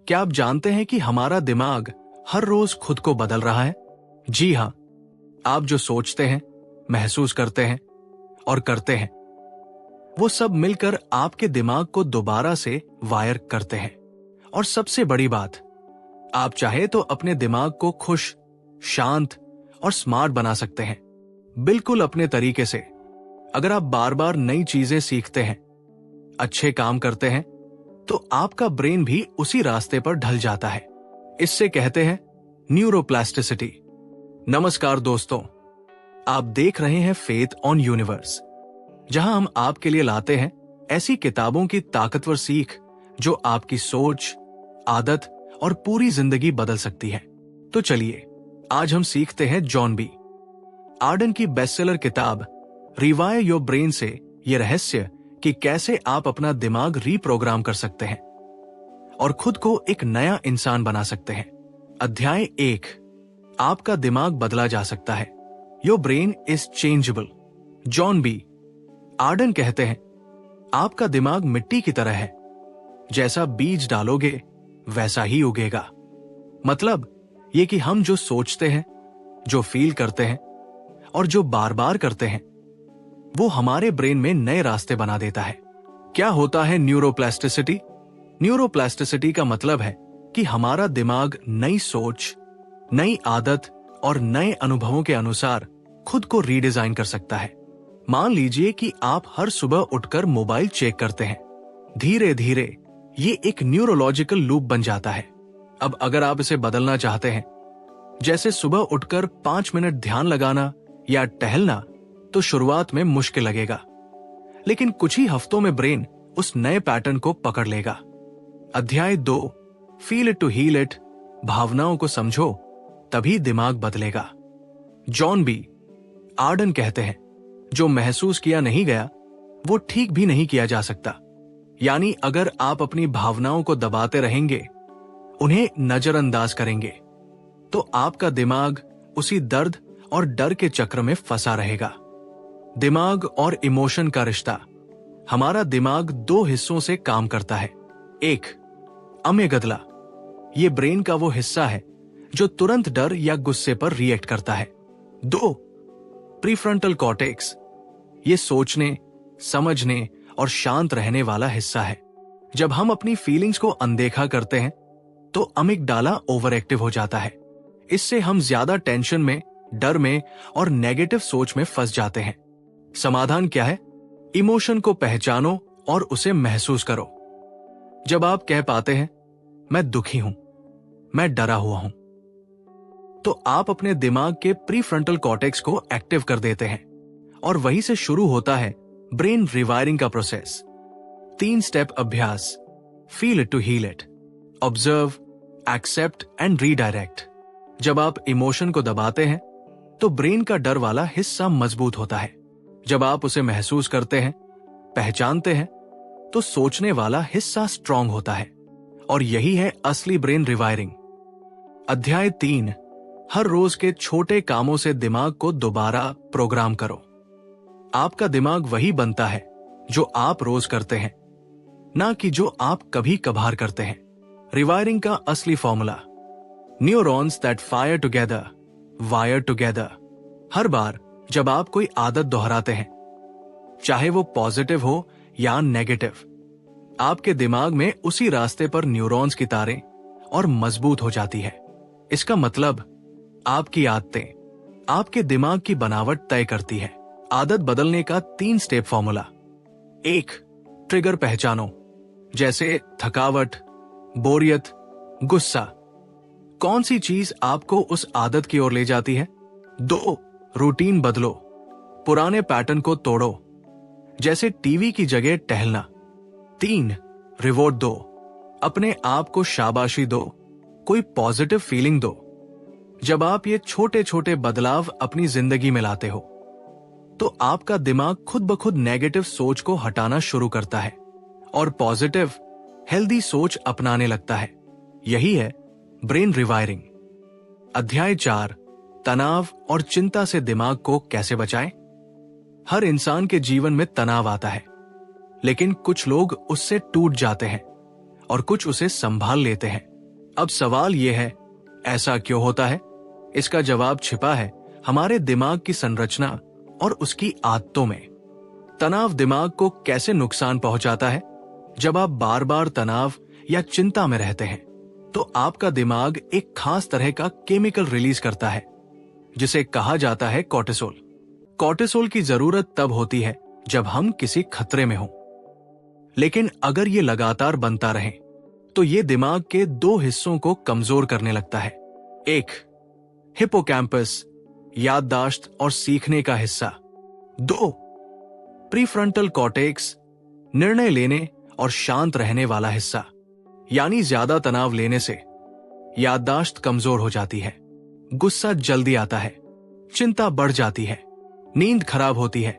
क्या आप जानते हैं कि हमारा दिमाग हर रोज खुद को बदल रहा है? जी हाँ, आप जो सोचते हैं, महसूस करते हैं और करते हैं, वो सब मिलकर आपके दिमाग को दोबारा से वायर करते हैं। और सबसे बड़ी बात, आप चाहे तो अपने दिमाग को खुश, शांत और स्मार्ट बना सकते हैं, बिल्कुल अपने तरीके से। अगर आप बार बार नई चीजें सीखते हैं, अच्छे काम करते हैं, तो आपका ब्रेन भी उसी रास्ते पर ढल जाता है। इससे कहते हैं न्यूरोप्लास्टिसिटी। नमस्कार दोस्तों, आप देख रहे हैं फेथ ऑन यूनिवर्स, जहां हम आपके लिए लाते हैं ऐसी किताबों की ताकतवर सीख जो आपकी सोच, आदत और पूरी जिंदगी बदल सकती है। तो चलिए, आज हम सीखते हैं जॉन बी आर्डन की बेस्टसेलर किताब रिवायर योर ब्रेन से ये रहस्य कि कैसे आप अपना दिमाग रीप्रोग्राम कर सकते हैं और खुद को एक नया इंसान बना सकते हैं। अध्याय 1, आपका दिमाग बदला जा सकता है। Your brain is changeable. John B Arden कहते हैं, आपका दिमाग मिट्टी की तरह है, जैसा बीज डालोगे वैसा ही उगेगा। मतलब ये कि हम जो सोचते हैं, जो फील करते हैं और जो बार बार करते हैं, वो हमारे ब्रेन में नए रास्ते बना देता है। क्या होता है न्यूरोप्लास्टिसिटी? न्यूरोप्लास्टिसिटी का मतलब है कि हमारा दिमाग नई सोच, नई आदत और नए अनुभवों के अनुसार खुद को रीडिजाइन कर सकता है। मान लीजिए कि आप हर सुबह उठकर मोबाइल चेक करते हैं। धीरे धीरे ये एक न्यूरोलॉजिकल लूप बन जाता है। अब अगर आप इसे बदलना चाहते हैं, जैसे सुबह उठकर 5 मिनट ध्यान लगाना या टहलना, तो शुरुआत में मुश्किल लगेगा, लेकिन कुछ ही हफ्तों में ब्रेन उस नए पैटर्न को पकड़ लेगा। अध्याय 2, feel it to heal it. भावनाओं को समझो, तभी दिमाग बदलेगा। जॉन बी आर्डन कहते हैं, जो महसूस किया नहीं गया वो ठीक भी नहीं किया जा सकता। यानी अगर आप अपनी भावनाओं को दबाते रहेंगे, उन्हें नजरअंदाज करेंगे, तो आपका दिमाग उसी दर्द और डर के चक्र में फंसा रहेगा। दिमाग और इमोशन का रिश्ता। हमारा दिमाग 2 हिस्सों से काम करता है। 1, अमेगदला, ये ब्रेन का वो हिस्सा है जो तुरंत डर या गुस्से पर रिएक्ट करता है। 2, प्रीफ्रंटल कॉर्टेक्स, ये सोचने, समझने और शांत रहने वाला हिस्सा है। जब हम अपनी फीलिंग्स को अनदेखा करते हैं, तो अमिगडाला ओवर एक्टिव हो जाता है। इससे हम ज्यादा टेंशन में, डर में और नेगेटिव सोच में फंस जाते हैं। समाधान क्या है? इमोशन को पहचानो और उसे महसूस करो। जब आप कह पाते हैं, मैं दुखी हूं, मैं डरा हुआ हूं, तो आप अपने दिमाग के प्रीफ्रंटल कॉर्टेक्स को एक्टिव कर देते हैं और वहीं से शुरू होता है ब्रेन रिवायरिंग का प्रोसेस। 3 स्टेप अभ्यास। Feel it to heal it, observe, accept and redirect. जब आप इमोशन को दबाते हैं, तो ब्रेन का डर वाला हिस्सा मजबूत होता है। जब आप उसे महसूस करते हैं, पहचानते हैं, तो सोचने वाला हिस्सा स्ट्रांग होता है। और यही है असली ब्रेन रिवायरिंग। अध्याय 3, हर रोज के छोटे कामों से दिमाग को दोबारा प्रोग्राम करो। आपका दिमाग वही बनता है जो आप रोज करते हैं, ना कि जो आप कभी कभार करते हैं। रिवायरिंग का असली formula, neurons that fire together wire together. हर बार जब आप कोई आदत दोहराते हैं, चाहे वो पॉजिटिव हो या नेगेटिव, आपके दिमाग में उसी रास्ते पर न्यूरॉन्स की तारें और मजबूत हो जाती है। इसका मतलब आपकी आदतें आपके दिमाग की बनावट तय करती है। आदत बदलने का 3 स्टेप फॉर्मूला। 1, ट्रिगर पहचानो, जैसे थकावट, बोरियत, गुस्सा। कौन सी चीज आपको उस आदत की ओर ले जाती है? 2, रूटीन बदलो, पुराने पैटर्न को तोड़ो, जैसे टीवी की जगह टहलना। 3, रिवॉर्ड दो, अपने आप को शाबाशी दो, कोई पॉजिटिव फीलिंग दो। जब आप ये छोटे छोटे बदलाव अपनी जिंदगी में लाते हो, तो आपका दिमाग खुद ब खुद नेगेटिव सोच को हटाना शुरू करता है और पॉजिटिव, हेल्दी सोच अपनाने लगता है। यही है ब्रेन रिवायरिंग। अध्याय 4, तनाव और चिंता से दिमाग को कैसे बचाएं? हर इंसान के जीवन में तनाव आता है, लेकिन कुछ लोग उससे टूट जाते हैं और कुछ उसे संभाल लेते हैं। अब सवाल यह है, ऐसा क्यों होता है? इसका जवाब छिपा है हमारे दिमाग की संरचना और उसकी आदतों में। तनाव दिमाग को कैसे नुकसान पहुंचाता है? जब आप बार बार तनाव या चिंता में रहते हैं तो आपका दिमाग एक खास तरह का केमिकल रिलीज करता है जिसे कहा जाता है कॉर्टिसोल। कॉर्टिसोल की जरूरत तब होती है जब हम किसी खतरे में हों। लेकिन अगर ये लगातार बनता रहे तो ये दिमाग के दो हिस्सों को कमजोर करने लगता है। एक, हिपोकैम्पस, याददाश्त और सीखने का हिस्सा। दो, प्रीफ्रंटल कॉर्टेक्स, निर्णय लेने और शांत रहने वाला हिस्सा। यानी ज्यादा तनाव लेने से याददाश्त कमजोर हो जाती है, गुस्सा जल्दी आता है, चिंता बढ़ जाती है, नींद खराब होती है।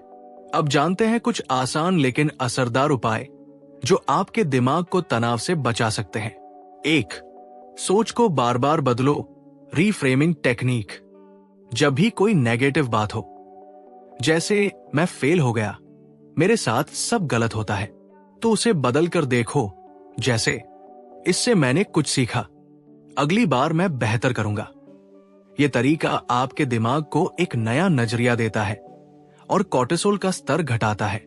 अब जानते हैं कुछ आसान लेकिन असरदार उपाय जो आपके दिमाग को तनाव से बचा सकते हैं। एक, सोच को बार बार बदलो, रीफ्रेमिंग टेक्निक। जब भी कोई नेगेटिव बात हो, जैसे मैं फेल हो गया, मेरे साथ सब गलत होता है, तो उसे बदल कर देखो, जैसे इससे मैंने कुछ सीखा, अगली बार मैं बेहतर करूंगा। यह तरीका आपके दिमाग को एक नया नजरिया देता है और कॉर्टिसोल का स्तर घटाता है।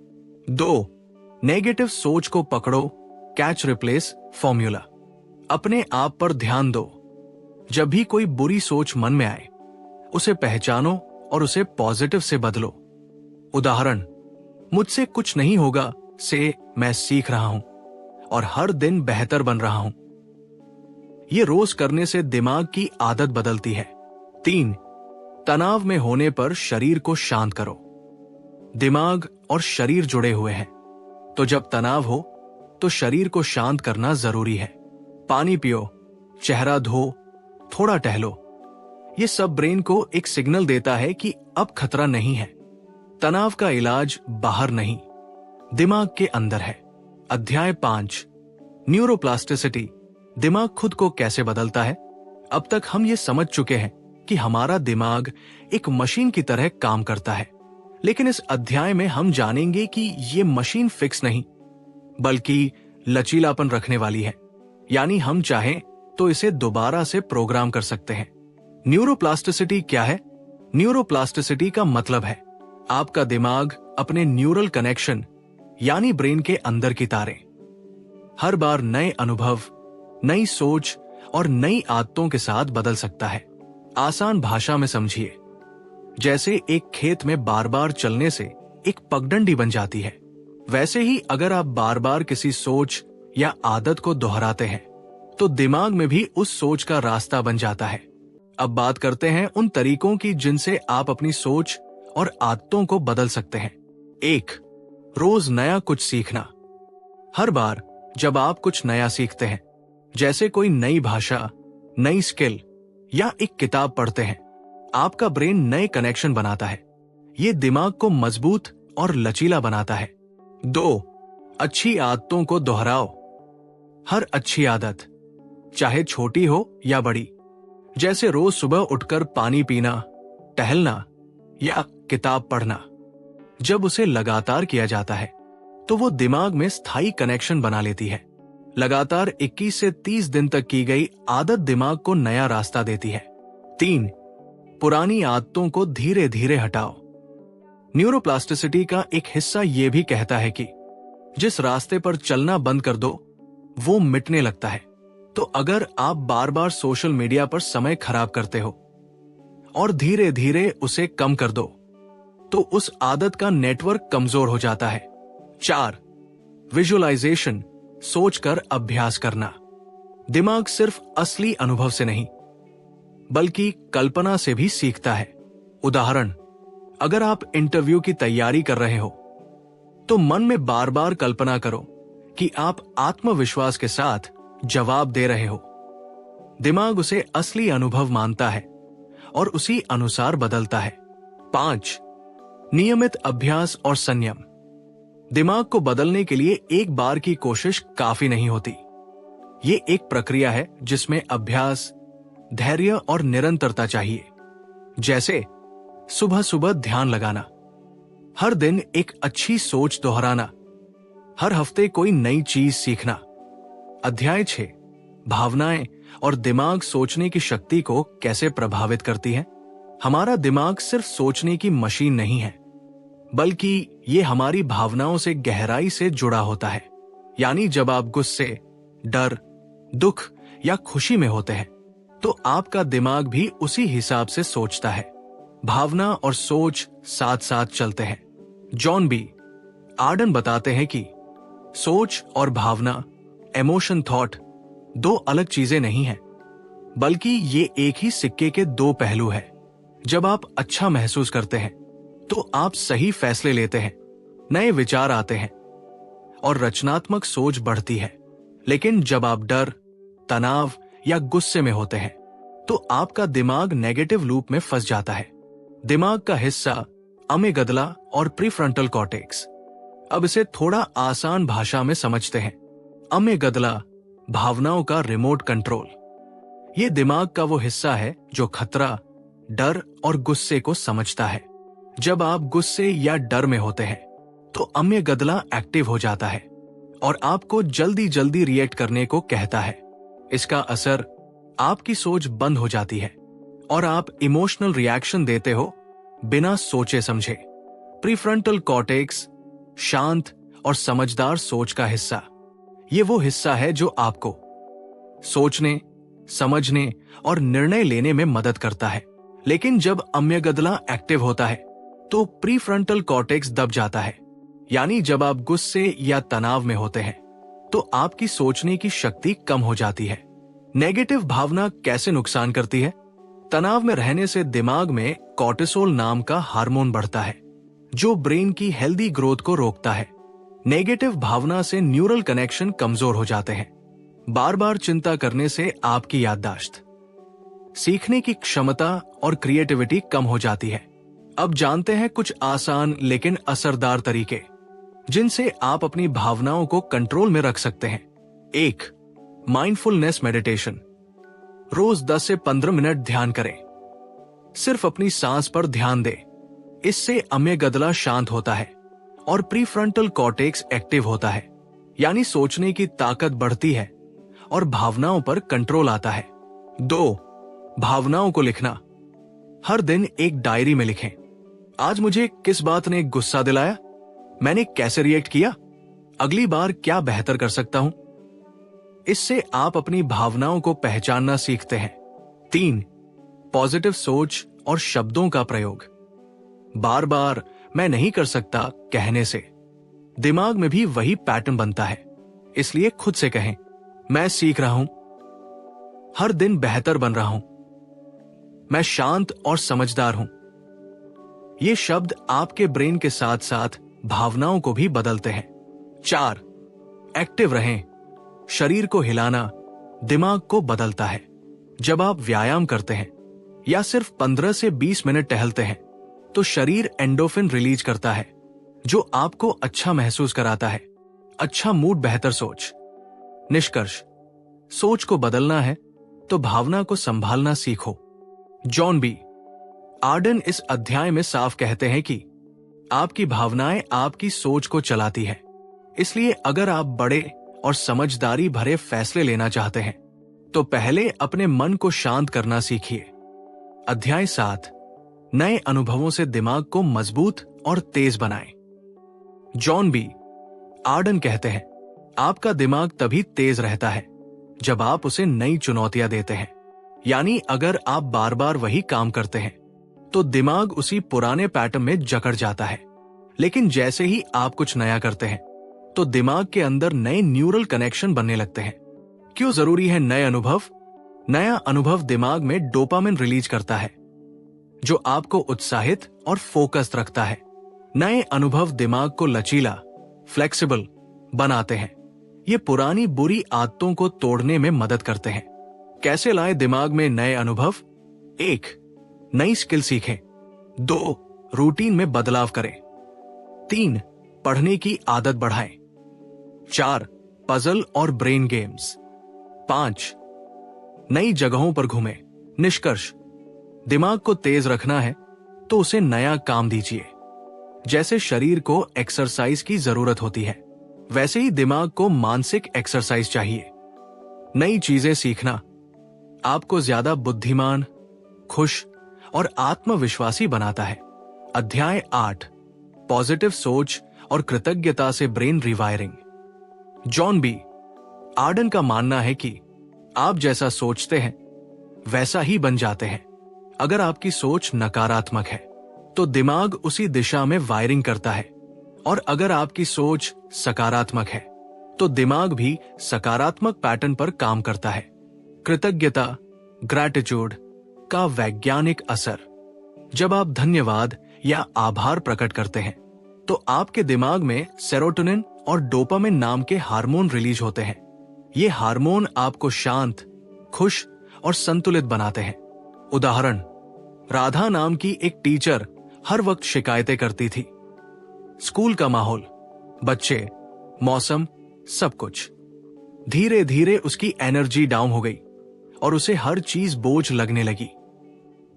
दो, नेगेटिव सोच को पकड़ो, कैच रिप्लेस फॉर्मूला। अपने आप पर ध्यान दो। जब भी कोई बुरी सोच मन में आए, उसे पहचानो और उसे पॉजिटिव से बदलो। उदाहरण, मुझसे कुछ नहीं होगा से मैं सीख रहा हूं और हर दिन बेहतर बन रहा हूं। यह रोज करने से दिमाग की आदत बदलती है। तीन, तनाव में होने पर शरीर को शांत करो। दिमाग और शरीर जुड़े हुए हैं, तो जब तनाव हो तो शरीर को शांत करना जरूरी है। पानी पियो, चेहरा धो, थोड़ा टहलो। यह सब ब्रेन को एक सिग्नल देता है कि अब खतरा नहीं है। तनाव का इलाज बाहर नहीं, दिमाग के अंदर है। अध्याय 5, न्यूरोप्लास्टिसिटी, दिमाग खुद को कैसे बदलता है। अब तक हम ये समझ चुके हैं कि हमारा दिमाग एक मशीन की तरह काम करता है, लेकिन इस अध्याय में हम जानेंगे कि ये मशीन फिक्स नहीं, बल्कि लचीलापन रखने वाली है। यानी हम चाहें तो इसे दोबारा से प्रोग्राम कर सकते हैं। न्यूरोप्लास्टिसिटी क्या है? न्यूरोप्लास्टिसिटी का मतलब है आपका दिमाग अपने न्यूरल कनेक्शन यानी ब्रेन के अंदर की तारें हर बार नए अनुभव, नई सोच और नई आदतों के साथ बदल सकता है। आसान भाषा में समझिए, जैसे एक खेत में बार बार चलने से एक पगडंडी बन जाती है, वैसे ही अगर आप बार बार किसी सोच या आदत को दोहराते हैं तो दिमाग में भी उस सोच का रास्ता बन जाता है। अब बात करते हैं उन तरीकों की जिनसे आप अपनी सोच और आदतों को बदल सकते हैं। एक, रोज नया कुछ सीखना। हर बार जब आप कुछ नया सीखते हैं, जैसे कोई नई भाषा, नई स्किल या एक किताब पढ़ते हैं, आपका ब्रेन नए कनेक्शन बनाता है। ये दिमाग को मजबूत और लचीला बनाता है। दो, अच्छी आदतों को दोहराओ। हर अच्छी आदत, चाहे छोटी हो या बड़ी, जैसे रोज सुबह उठकर पानी पीना, टहलना या किताब पढ़ना, जब उसे लगातार किया जाता है तो वो दिमाग में स्थायी कनेक्शन बना लेती है। लगातार 21 से 30 दिन तक की गई आदत दिमाग को नया रास्ता देती है। तीन, पुरानी आदतों को धीरे धीरे हटाओ। न्यूरोप्लास्टिसिटी का एक हिस्सा यह भी कहता है कि जिस रास्ते पर चलना बंद कर दो वो मिटने लगता है। तो अगर आप बार बार सोशल मीडिया पर समय खराब करते हो और धीरे धीरे उसे कम कर दो तो उस आदत का नेटवर्क कमजोर हो जाता है। चार, विजुअलाइजेशन, सोचकर अभ्यास करना। दिमाग सिर्फ असली अनुभव से नहीं बल्कि कल्पना से भी सीखता है। उदाहरण, अगर आप इंटरव्यू की तैयारी कर रहे हो तो मन में बार बार कल्पना करो कि आप आत्मविश्वास के साथ जवाब दे रहे हो। दिमाग उसे असली अनुभव मानता है और उसी अनुसार बदलता है। 5, नियमित अभ्यास और संयम। दिमाग को बदलने के लिए एक बार की कोशिश काफी नहीं होती। ये एक प्रक्रिया है जिसमें अभ्यास, धैर्य और निरंतरता चाहिए। जैसे सुबह सुबह ध्यान लगाना, हर दिन एक अच्छी सोच दोहराना, हर हफ्ते कोई नई चीज सीखना। अध्याय 6, भावनाएं और दिमाग सोचने की शक्ति को कैसे प्रभावित करती है? हमारा दिमाग सिर्फ सोचने की मशीन नहीं है, बल्कि ये हमारी भावनाओं से गहराई से जुड़ा होता है। यानी जब आप गुस्से, डर, दुख या खुशी में होते हैं, तो आपका दिमाग भी उसी हिसाब से सोचता है। भावना और सोच साथ साथ चलते हैं। जॉन बी आर्डन बताते हैं कि सोच और भावना, इमोशन, थॉट दो अलग चीजें नहीं हैं, बल्कि ये एक ही सिक्के के दो पहलू हैं। जब आप अच्छा महसूस करते हैं तो आप सही फैसले लेते हैं, नए विचार आते हैं और रचनात्मक सोच बढ़ती है। लेकिन जब आप डर, तनाव या गुस्से में होते हैं तो आपका दिमाग नेगेटिव लूप में फंस जाता है। दिमाग का हिस्सा अमीगडाला और प्रीफ्रंटल कॉर्टेक्स। अब इसे थोड़ा आसान भाषा में समझते हैं। अमीगडाला भावनाओं का रिमोट कंट्रोल। ये दिमाग का वो हिस्सा है जो खतरा, डर और गुस्से को समझता है। जब आप गुस्से या डर में होते हैं तो अमीगडाला एक्टिव हो जाता है और आपको जल्दी जल्दी रिएक्ट करने को कहता है। इसका असर आपकी सोच बंद हो जाती है और आप इमोशनल रिएक्शन देते हो बिना सोचे समझे। प्रीफ्रंटल कॉर्टेक्स शांत और समझदार सोच का हिस्सा। ये वो हिस्सा है जो आपको सोचने, समझने और निर्णय लेने में मदद करता है। लेकिन जब अमीगडाला एक्टिव होता है तो प्रीफ्रंटल कॉर्टेक्स दब जाता है। यानी जब आप गुस्से या तनाव में होते हैं तो आपकी सोचने की शक्ति कम हो जाती है। नेगेटिव भावना कैसे नुकसान करती है? तनाव में रहने से दिमाग में कॉर्टिसोल नाम का हार्मोन बढ़ता है, जो ब्रेन की हेल्दी ग्रोथ को रोकता है। नेगेटिव भावना से न्यूरल कनेक्शन कमजोर हो जाते हैं। बार बार चिंता करने से आपकी याददाश्त, सीखने की क्षमता और क्रिएटिविटी कम हो जाती है। अब जानते हैं कुछ आसान लेकिन असरदार तरीके जिनसे आप अपनी भावनाओं को कंट्रोल में रख सकते हैं। 1. Mindfulness meditation. रोज 10 से 15 मिनट ध्यान करें। सिर्फ अपनी सांस पर ध्यान दें। इससे अमीगडाला शांत होता है और प्रीफ्रंटल कॉर्टेक्स एक्टिव होता है, यानी सोचने की ताकत बढ़ती है और भावनाओं पर कंट्रोल आता है। 2. भावनाओं को लिखना। हर दिन एक डायरी में लिखें। आज मुझे किस बात ने गुस्सा दिलाया, मैंने कैसे रिएक्ट किया, अगली बार क्या बेहतर कर सकता हूं। इससे आप अपनी भावनाओं को पहचानना सीखते हैं। 3. पॉजिटिव सोच और शब्दों का प्रयोग। बार बार मैं नहीं कर सकता कहने से दिमाग में भी वही पैटर्न बनता है। इसलिए खुद से कहें, मैं सीख रहा हूं, हर दिन बेहतर बन रहा हूं, मैं शांत और समझदार हूं। ये शब्द आपके ब्रेन के साथ साथ भावनाओं को भी बदलते हैं। 4. एक्टिव रहें। शरीर को हिलाना दिमाग को बदलता है। जब आप व्यायाम करते हैं या सिर्फ 15 से 20 मिनट टहलते हैं तो शरीर एंडोफिन रिलीज करता है, जो आपको अच्छा महसूस कराता है। अच्छा मूड, बेहतर सोच। निष्कर्ष, सोच को बदलना है तो भावना को संभालना सीखो। जॉन बी आर्डन इस अध्याय में साफ कहते हैं कि आपकी भावनाएं आपकी सोच को चलाती है। इसलिए अगर आप बड़े और समझदारी भरे फैसले लेना चाहते हैं तो पहले अपने मन को शांत करना सीखिए। अध्याय 7, नए अनुभवों से दिमाग को मजबूत और तेज बनाएं। जॉन बी आर्डन कहते हैं, आपका दिमाग तभी तेज रहता है जब आप उसे नई चुनौतियां देते हैं। यानी अगर आप बार बार वही काम करते हैं तो दिमाग उसी पुराने पैटर्न में जकड़ जाता है। लेकिन जैसे ही आप कुछ नया करते हैं तो दिमाग के अंदर नए न्यूरल कनेक्शन बनने लगते हैं। क्यों जरूरी है नए अनुभव? नया अनुभव दिमाग में डोपामिन रिलीज करता है, जो आपको उत्साहित और फोकस्ड रखता है। नए अनुभव दिमाग को लचीला, फ्लेक्सिबल बनाते हैं। ये पुरानी बुरी आदतों को तोड़ने में मदद करते हैं। कैसे लाएं दिमाग में नए अनुभव? 1. नई स्किल सीखें। 2. रूटीन में बदलाव करें। 3. पढ़ने की आदत बढ़ाएं। 4. पजल और ब्रेन गेम्स। 5. नई जगहों पर घूमें। निष्कर्ष, दिमाग को तेज रखना है तो उसे नया काम दीजिए। जैसे शरीर को एक्सरसाइज की जरूरत होती है, वैसे ही दिमाग को मानसिक एक्सरसाइज चाहिए। नई चीजें सीखना आपको ज्यादा बुद्धिमान, खुश और आत्मविश्वासी बनाता है। अध्याय 8, पॉजिटिव सोच और कृतज्ञता से brain rewiring. John B Arden का मानना है कि आप जैसा सोचते हैं वैसा ही बन जाते हैं। अगर आपकी सोच नकारात्मक है तो दिमाग उसी दिशा में वायरिंग करता है, और अगर आपकी सोच सकारात्मक है तो दिमाग भी सकारात्मक पैटर्न पर काम करता है। कृतज्ञता, ग्रैटिट्यूड का वैज्ञानिक असर। जब आप धन्यवाद या आभार प्रकट करते हैं तो आपके दिमाग में सेरोटोनिन और डोपामिन नाम के हार्मोन रिलीज होते हैं। ये हार्मोन आपको शांत, खुश और संतुलित बनाते हैं। उदाहरण, राधा नाम की एक टीचर हर वक्त शिकायतें करती थी। स्कूल का माहौल, बच्चे, मौसम, सब कुछ। धीरे धीरे उसकी एनर्जी डाउन हो गई और उसे हर चीज बोझ लगने लगी।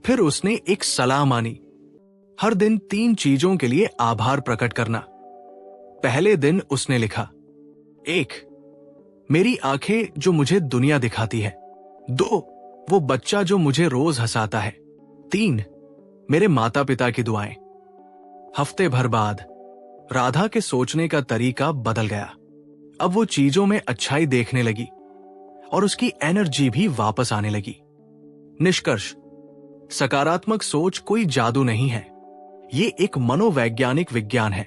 फिर उसने एक सलाह मानी, हर दिन 3 चीजों के लिए आभार प्रकट करना। पहले दिन उसने लिखा, 1, मेरी आंखें जो मुझे दुनिया दिखाती है। 2, वो बच्चा जो मुझे रोज हंसाता है। 3, मेरे माता पिता की दुआएं। हफ्ते भर बाद राधा के सोचने का तरीका बदल गया। अब वो चीजों में अच्छाई देखने लगी और उसकी एनर्जी भी वापस आने लगी। निष्कर्ष, सकारात्मक सोच कोई जादू नहीं है, ये एक मनोवैज्ञानिक विज्ञान है।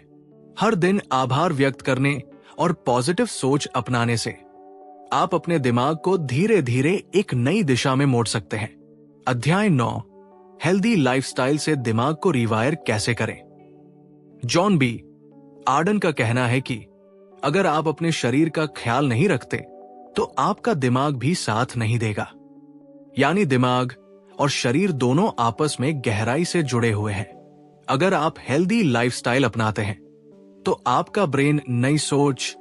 हर दिन आभार व्यक्त करने और पॉजिटिव सोच अपनाने से आप अपने दिमाग को धीरे धीरे एक नई दिशा में मोड़ सकते हैं। अध्याय 9, हेल्दी लाइफस्टाइल से दिमाग को रिवायर कैसे करें। जॉन बी आर्डन का कहना है कि अगर आप अपने शरीर का ख्याल नहीं रखते तो आपका दिमाग भी साथ नहीं देगा। यानी दिमाग और शरीर दोनों आपस में गहराई से जुड़े हुए हैं। अगर आप हेल्दी लाइफस्टाइल अपनाते हैं तो आपका ब्रेन नई सोच,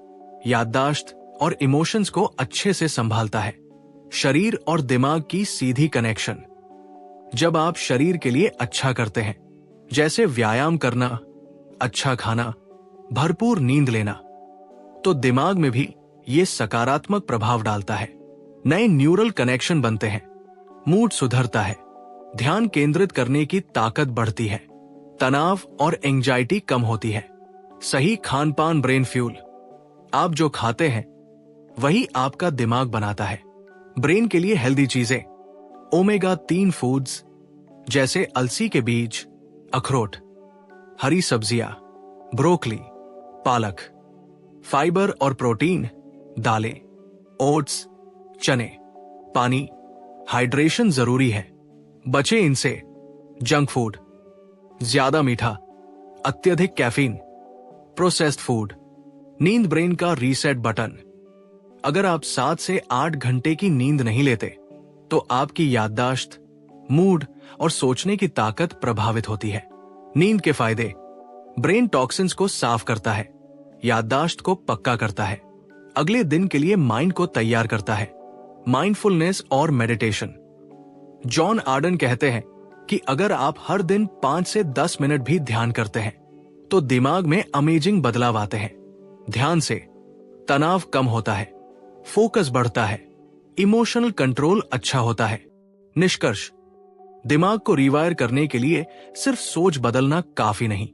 याददाश्त और इमोशंस को अच्छे से संभालता है। शरीर और दिमाग की सीधी कनेक्शन। जब आप शरीर के लिए अच्छा करते हैं, जैसे व्यायाम करना, अच्छा खाना, भरपूर नींद लेना, तो दिमाग में भी ये सकारात्मक प्रभाव डालता है। नए न्यूरल कनेक्शन बनते हैं, मूड सुधरता है, ध्यान केंद्रित करने की ताकत बढ़ती है, तनाव और एंजाइटी कम होती है। सही खान-पान ब्रेन फ्यूल। आप जो खाते हैं वही आपका दिमाग बनाता है। ब्रेन के लिए हेल्दी चीजें, ओमेगा 3 फूड्स जैसे अलसी के बीज, अखरोट, हरी सब्जियां, ब्रोकली, पालक, फाइबर और प्रोटीन, दालें, ओट्स, चने, पानी, हाइड्रेशन जरूरी है, बचे इनसे। जंक फूड, ज्यादा मीठा, अत्यधिक कैफीन, प्रोसेस्ड फूड। नींद ब्रेन का रीसेट बटन। अगर आप 7 से 8 घंटे की नींद नहीं लेते तो आपकी याददाश्त, मूड और सोचने की ताकत प्रभावित होती है। नींद के फायदे, ब्रेन टॉक्सिन्स को साफ करता है, याददाश्त को पक्का करता है, अगले दिन के लिए माइंड को तैयार करता है। माइंडफुलनेस और मेडिटेशन। जॉन आर्डन कहते हैं कि अगर आप हर दिन 5 से 10 मिनट भी ध्यान करते हैं तो दिमाग में अमेजिंग बदलाव आते हैं। ध्यान से तनाव कम होता है, फोकस बढ़ता है, इमोशनल कंट्रोल अच्छा होता है। निष्कर्ष, दिमाग को रिवायर करने के लिए सिर्फ सोच बदलना काफी नहीं,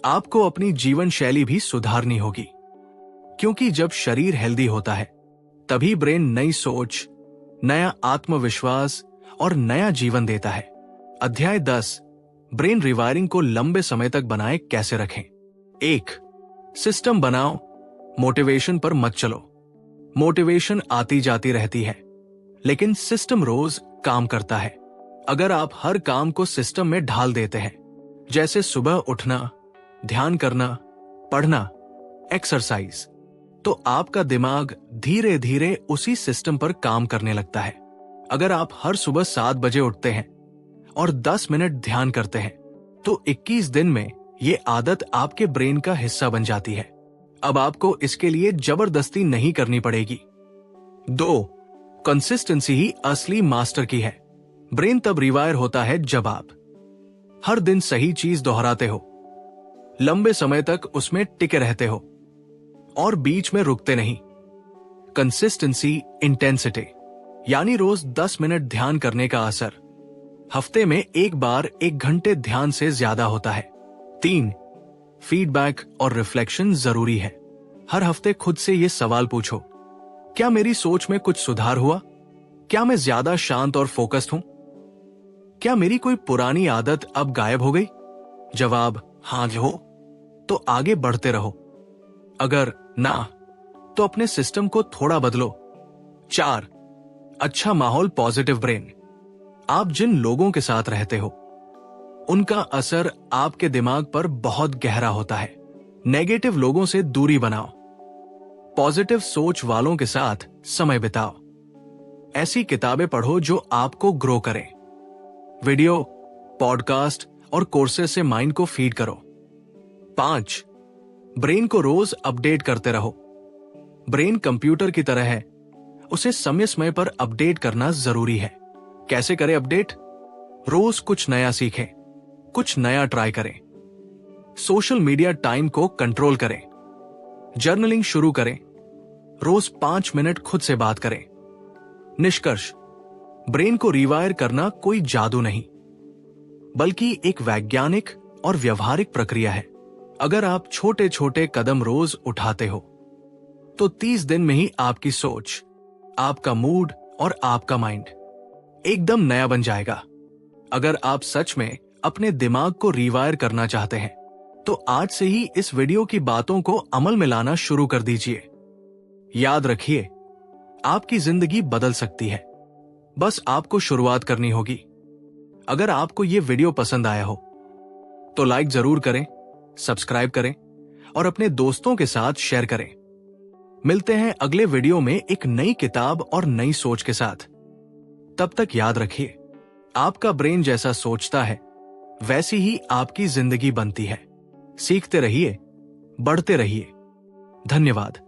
आपको अपनी जीवन शैली भी सुधारनी होगी। क्योंकि जब शरीर हेल्दी होता है तभी ब्रेन नई सोच, नया आत्मविश्वास और नया जीवन देता है। अध्याय 10, ब्रेन रिवायरिंग को लंबे समय तक बनाए कैसे रखें। 1, सिस्टम बनाओ, मोटिवेशन पर मत चलो। मोटिवेशन आती जाती रहती है, लेकिन सिस्टम रोज काम करता है। अगर आप हर काम को सिस्टम में ढाल देते हैं, जैसे सुबह उठना, ध्यान करना, पढ़ना, एक्सरसाइज, तो आपका दिमाग धीरे धीरे उसी सिस्टम पर काम करने लगता है। अगर आप हर सुबह 7 बजे उठते हैं और 10 मिनट ध्यान करते हैं तो 21 दिन में ये आदत आपके ब्रेन का हिस्सा बन जाती है। अब आपको इसके लिए जबरदस्ती नहीं करनी पड़ेगी। 2, कंसिस्टेंसी ही असली मास्टर की है। ब्रेन तब रिवायर होता है जब आप हर दिन सही चीज दोहराते हो, लंबे समय तक उसमें टिके रहते हो और बीच में रुकते नहीं। कंसिस्टेंसी, इंटेंसिटी, यानी रोज 10 मिनट ध्यान करने का असर हफ्ते में एक बार 1 घंटे ध्यान से ज्यादा होता है। 3, फीडबैक और रिफ्लेक्शन जरूरी है। हर हफ्ते खुद से ये सवाल पूछो, क्या मेरी सोच में कुछ सुधार हुआ? क्या मैं ज्यादा शांत और फोकस्ड हूं? क्या मेरी कोई पुरानी आदत अब गायब हो गई? जवाब हाँ हो तो आगे बढ़ते रहो, अगर ना तो अपने सिस्टम को थोड़ा बदलो। 4, अच्छा माहौल, पॉजिटिव ब्रेन। आप जिन लोगों के साथ रहते हो उनका असर आपके दिमाग पर बहुत गहरा होता है। नेगेटिव लोगों से दूरी बनाओ, पॉजिटिव सोच वालों के साथ समय बिताओ। ऐसी किताबें पढ़ो जो आपको ग्रो करें। वीडियो, पॉडकास्ट और कोर्सेज से माइंड को फीड करो। 5, ब्रेन को रोज अपडेट करते रहो। ब्रेन कंप्यूटर की तरह है, उसे समय समय पर अपडेट करना जरूरी है। कैसे करें अपडेट? रोज कुछ नया सीखें, कुछ नया ट्राई करें। सोशल मीडिया टाइम को कंट्रोल करें। जर्नलिंग शुरू करें। रोज 5 मिनट खुद से बात करें। निष्कर्ष, ब्रेन को रिवायर करना कोई जादू नहीं, बल्कि एक वैज्ञानिक और व्यवहारिक प्रक्रिया है। अगर आप छोटे छोटे कदम रोज उठाते हो तो 30 दिन में ही आपकी सोच, आपका मूड और आपका माइंड एकदम नया बन जाएगा। अगर आप सच में अपने दिमाग को रिवायर करना चाहते हैं तो आज से ही इस वीडियो की बातों को अमल में लाना शुरू कर दीजिए। याद रखिए, आपकी जिंदगी बदल सकती है, बस आपको शुरुआत करनी होगी। अगर आपको यह वीडियो पसंद आया हो तो लाइक जरूर करें, सब्सक्राइब करें और अपने दोस्तों के साथ शेयर करें। मिलते हैं अगले वीडियो में एक नई किताब और नई सोच के साथ। तब तक याद रखिए, आपका ब्रेन जैसा सोचता है वैसी ही आपकी जिंदगी बनती है। सीखते रहिए, बढ़ते रहिए। धन्यवाद।